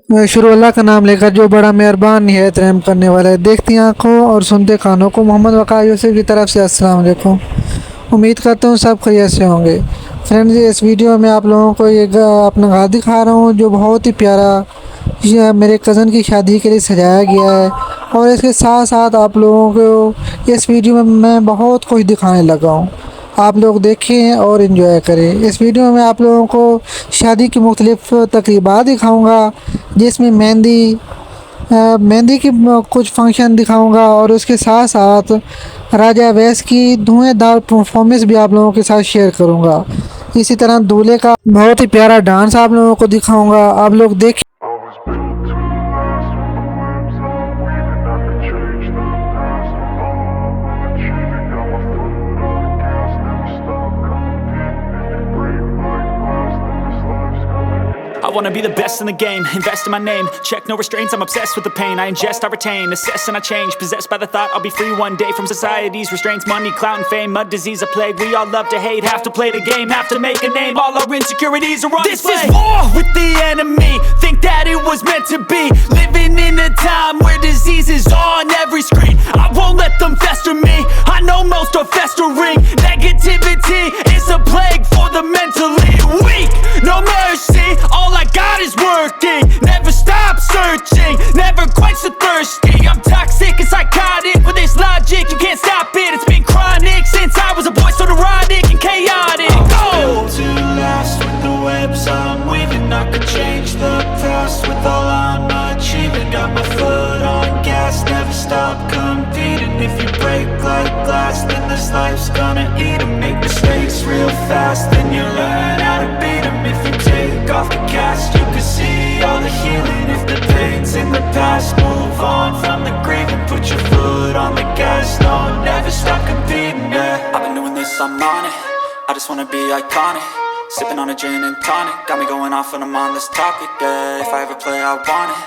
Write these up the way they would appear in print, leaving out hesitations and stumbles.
शुरू अल्लाह का नाम लेकर जो बड़ा मेहरबान निहायत रहम करने वाला है। देखती आंखों और सुनते कानों को मोहम्मद वक़ार यूसुफ की तरफ से अस्सलाम वालेकुम। उम्मीद करता हूँ सब खैरियत से होंगे। फ्रेंड्स, इस वीडियो में आप लोगों को एक अपना घर दिखा रहा हूँ जो बहुत ही प्यारा ये मेरे कज़न की शादी के लिए सजाया गया है। और इसके साथ साथ आप लोगों को इस वीडियो में मैं बहुत कुछ दिखाने लगा हूँ। आप लोग देखें और इन्जॉय करें। इस वीडियो में आप लोगों को शादी की मुख्तलिफ़ तकरीबात दिखाऊंगा, जिसमें मेहंदी की कुछ फंक्शन दिखाऊंगा और उसके साथ साथ राजा वैस की धुआंधार परफॉर्मेंस भी आप लोगों के साथ शेयर करूंगा। इसी तरह दूल्हे का बहुत ही प्यारा डांस आप लोगों को दिखाऊंगा। आप लोग देखें। I wanna be the best in the game, invest in my name. Check no restraints, I'm obsessed with the pain. I ingest, I retain, assess and I change. Possessed by the thought I'll be free one day from society's restraints. Money, clout and fame, a disease, a plague. We all love to hate, have to play the game, have to make a name. All our insecurities are on display. This is war with the enemy, think that it was meant to be. Living in a time where disease is on every screen. I won't let them fester me, I know most are festering. Negativity is a plague for the mentally weak. No mercy, all I got is working. Never stop searching, never quench the thirsty. I'm toxic and psychotic with this logic, you can't stop it. It's been chronic since I was a boy, so neurotic and chaotic. I was built to last with the webs I'm weaving. I could change the past with all I'm achieving. Got my foot on gas, never stop competing. If you break like glass, then this life's gonna eat 'em. Make mistakes real fast, then you learn how to beat 'em. If you take off the cast, you can see all the healing. If the pain's in the past, move on from the grave and put your foot on the gas. No, never stop competing, yeah. I've been doing this, I'm on it. I just wanna be iconic. Sipping on a gin and tonic, got me going off when I'm on this topic, yeah. If I ever play, I want it.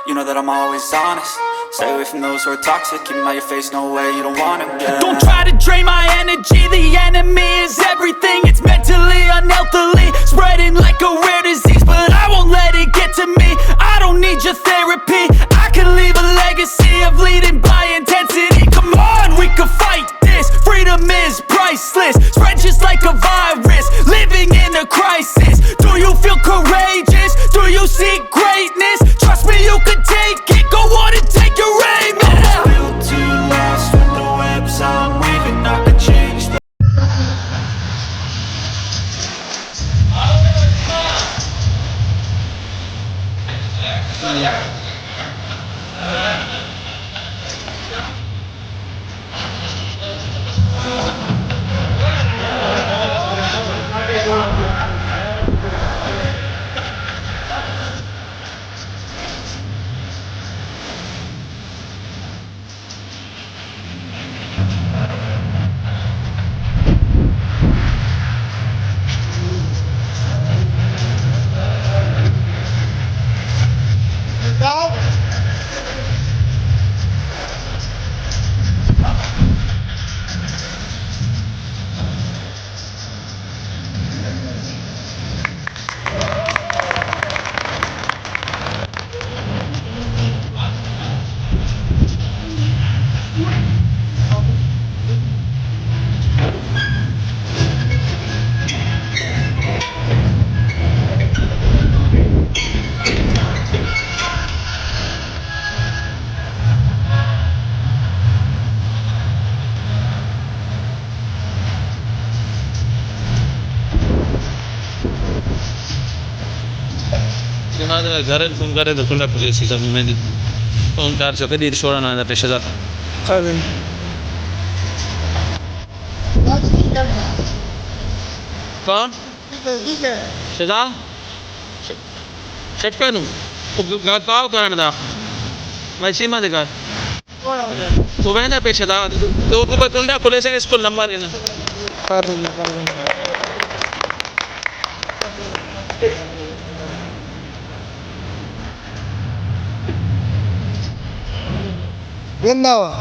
You know that I'm always honest. Stay away from those who are toxic. Keep them out your face, no way, you don't want it, yeah. Don't try to drain my energy, the enemy is everything. It's mentally, unhealthily, spreading like a rare disease. But I won't let it get to me, I don't need your therapy. I can leave a legacy of leading by intensity. Come on, we can fight this, freedom is priceless. Spread just like a virus, living in a crisis. Do you feel courageous? Do you seek greatness? Trust me, you can take it, go on and take your aim, yeah. I was built to last with the webs I'm weaving. I could change the Garel con Garel con la polizia da momento un calcio che dire solo non è da pesce da fa se da se penu gal pao karan da mai sima de gal तो वह ना पेश था तो बंदा police के school number है ना Genau.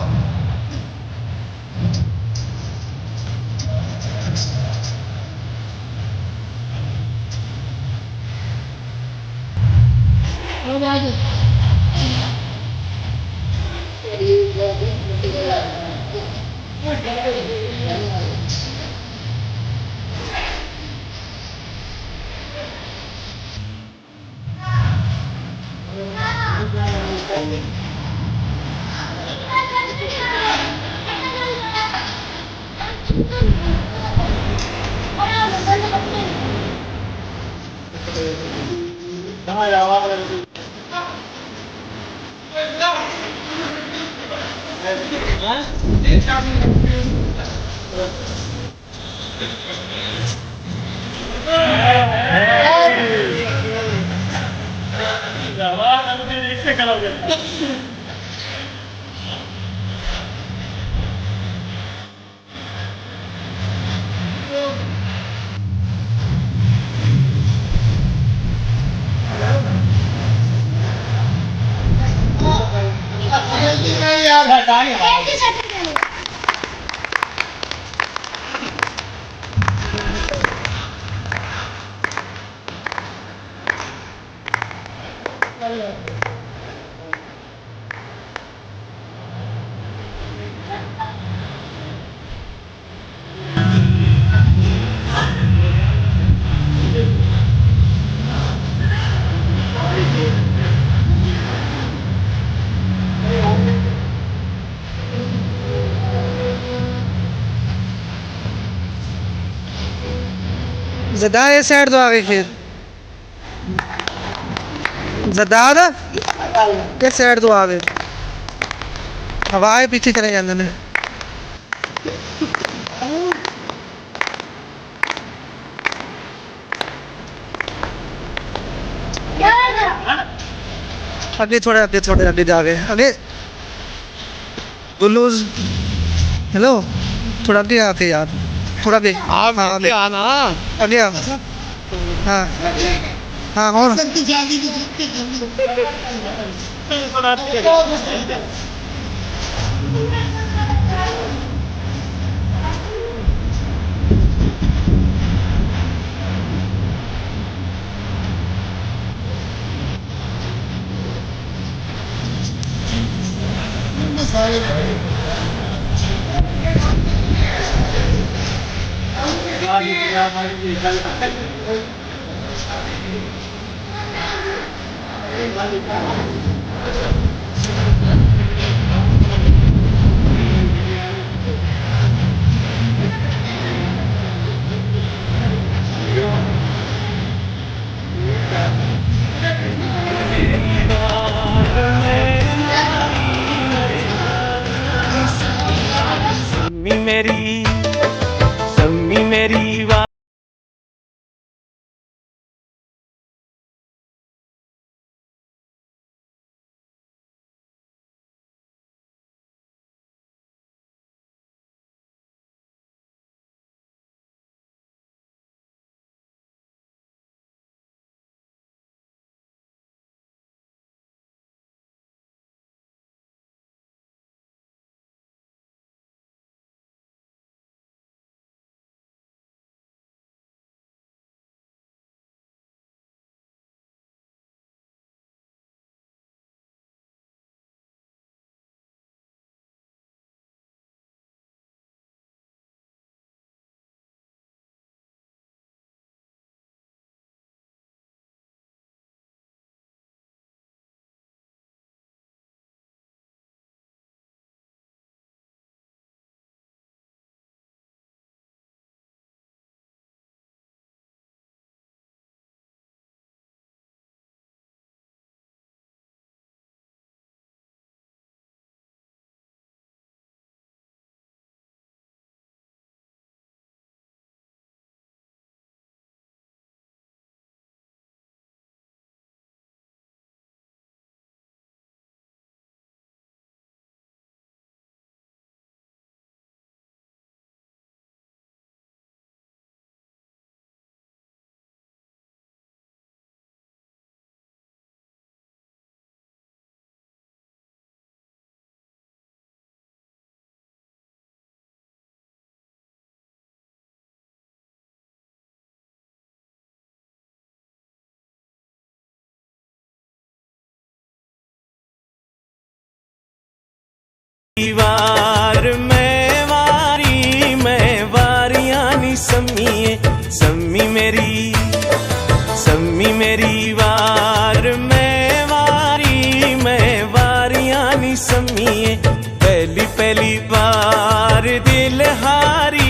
ज़दा ये साइड तो आ गई फिर ज़दा दा ये साइड तो आ गई हवाएं पीछे चले जाते हैं आगे थोड़े आगे जा गए आगे गुल्लूज हेलो थोड़ा आगे आके यार थोड़ा आगे आप हाँ आगे आना आगे आ हाँ हाँ और मेरी सम्मी मेरी वार मैं वारियां नी सम्मीए सम्मी मेरी वार मैं वारियां नी सम्मीए पहली बार दिल हारी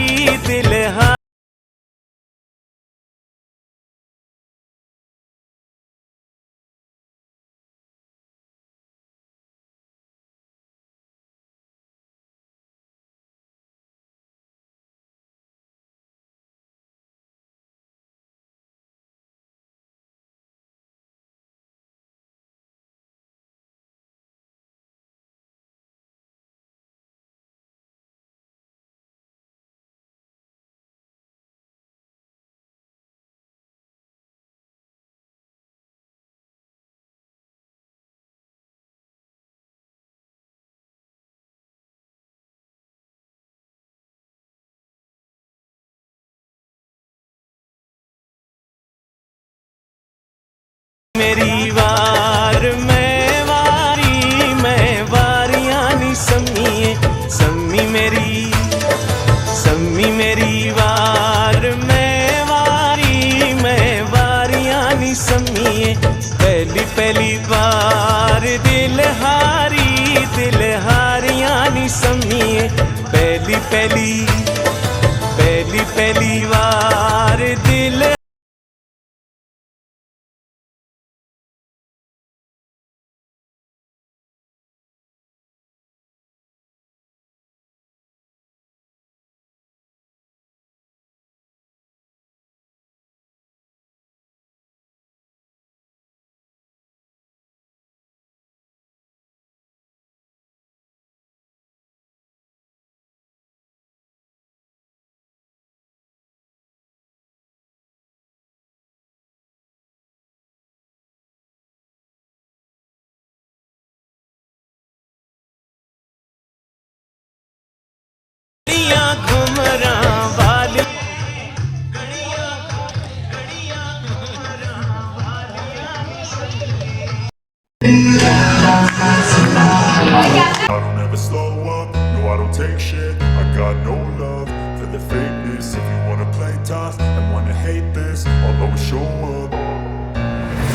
मेरी वार मैं वारियां नी सम्मीए सम्मी मेरी वार मैं वारियां नी सम्मीए पहली बार दिल हारियां नी सम्मीए पहली बार दिल I don't ever slow up, no I don't take shit. I got no love for the fakeness. If you wanna play tough and wanna hate this, I'll always show up.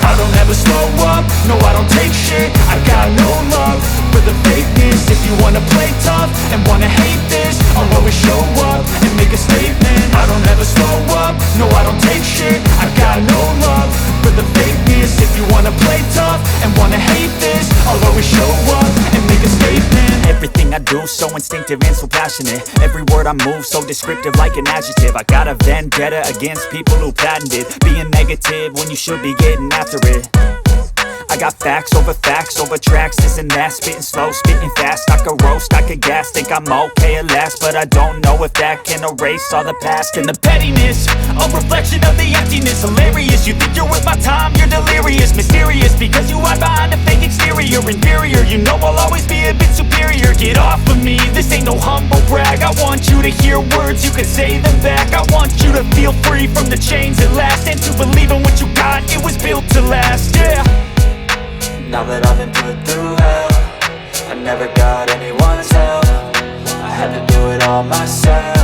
I don't ever slow up, no I don't take shit. I got no love for the fakeness. If you wanna play tough and wanna hate this, I'll always show up and make a statement. I don't ever slow up, no I don't take shit. I got no love for the fakeness. If you wanna play tough and wanna hate this, I'll always show up and make a statement. Everything I do so instinctive and so passionate. Every word I move so descriptive like an adjective. I got a vendetta against people who patented being negative when you should be getting after it. I got facts over tracks, this and that. Spitting slow, spitting fast. I could roast, I could gas. Think I'm okay at last, but I don't know if that can erase all the past. And the pettiness, a reflection of the emptiness. Hilarious, you think you're worth my time, you're delirious. Mysterious, because you hide behind a fake exterior. Inferior, you know I'll always be a bit superior. Get off of me, this ain't no humble brag. I want you to hear words, you can say them back. I want you to feel free from the chains at last, and to believe in what you got, it was built to last, yeah. Now that I've been put through hell, I never got anyone's help. I had to do it all myself.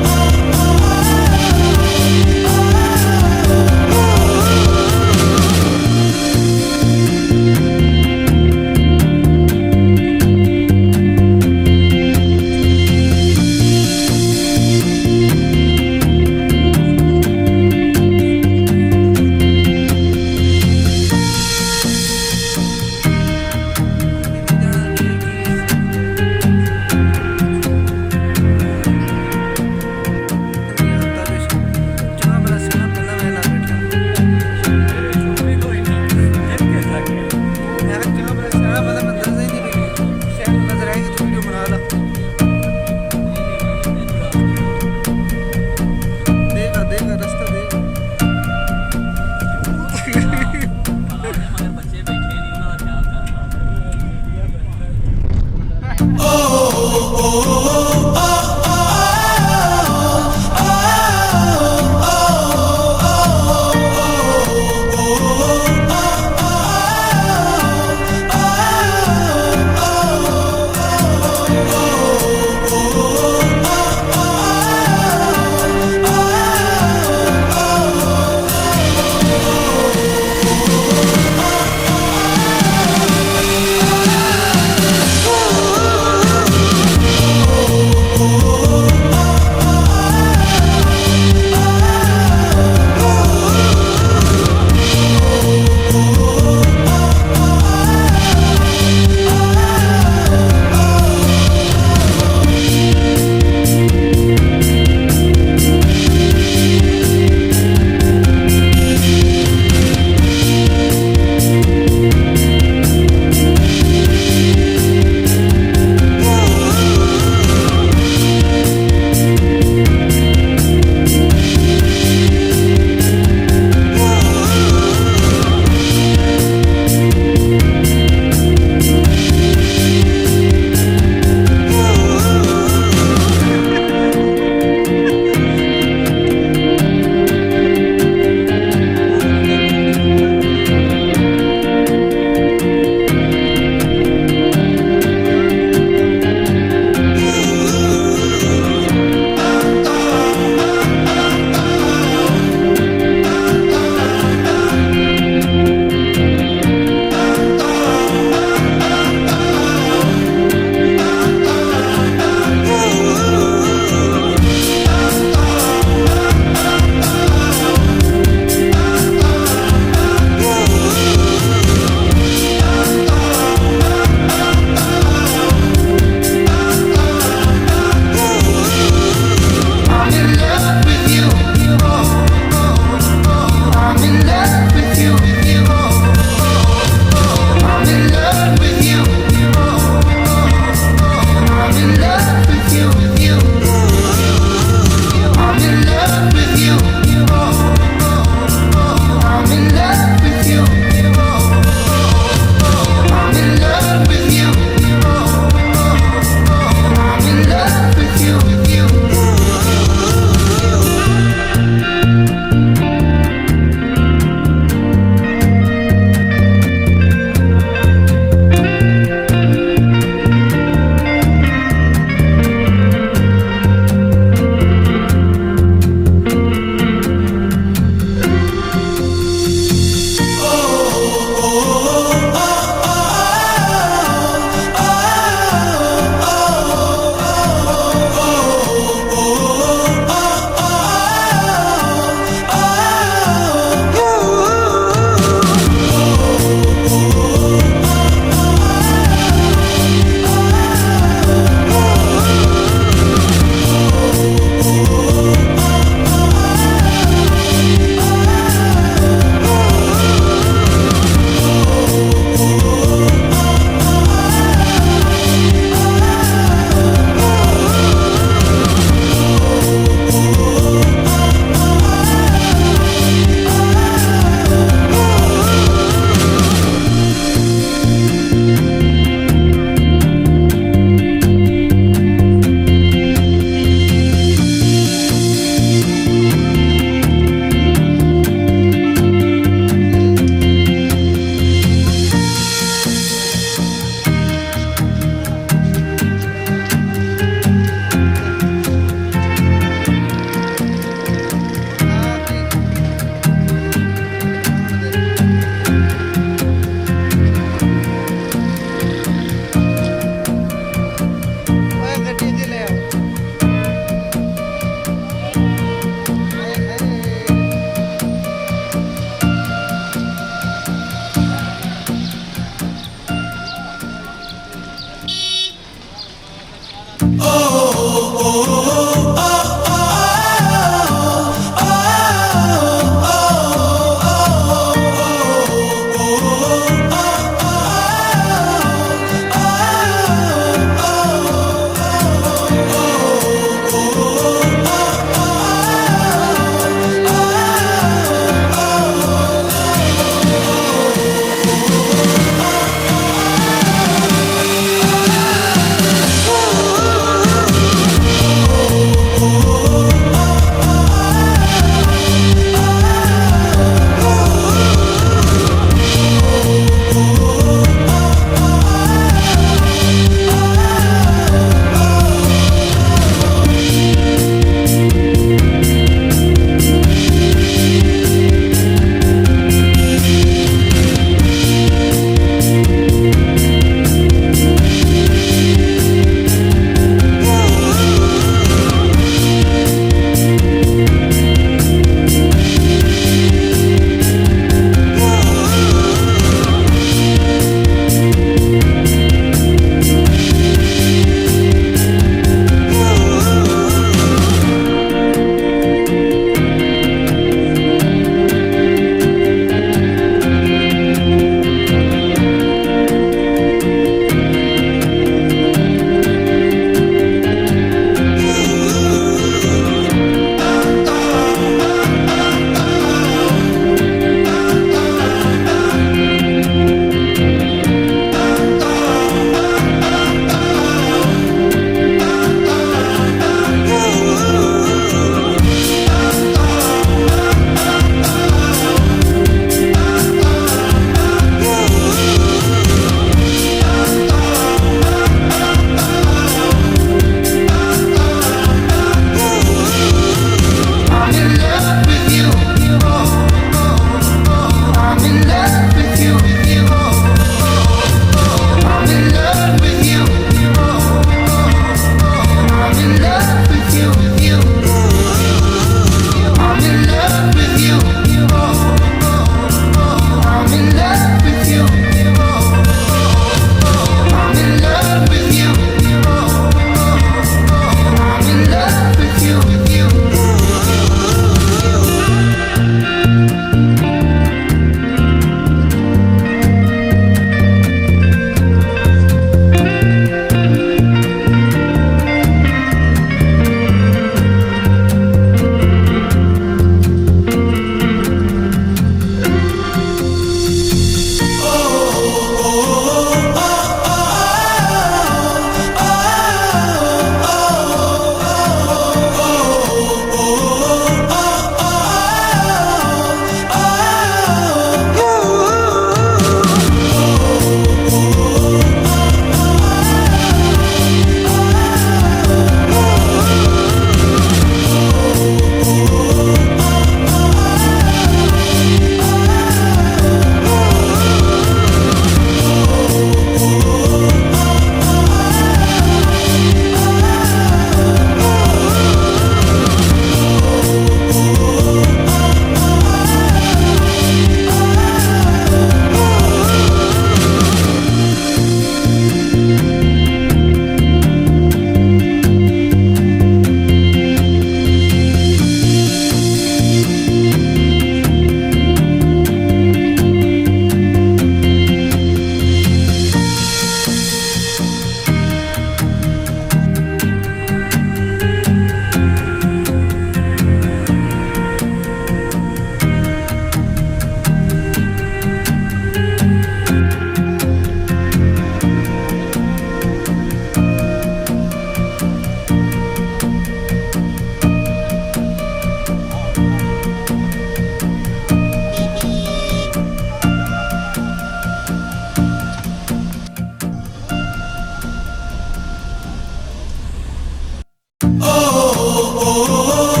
oh, oh, oh.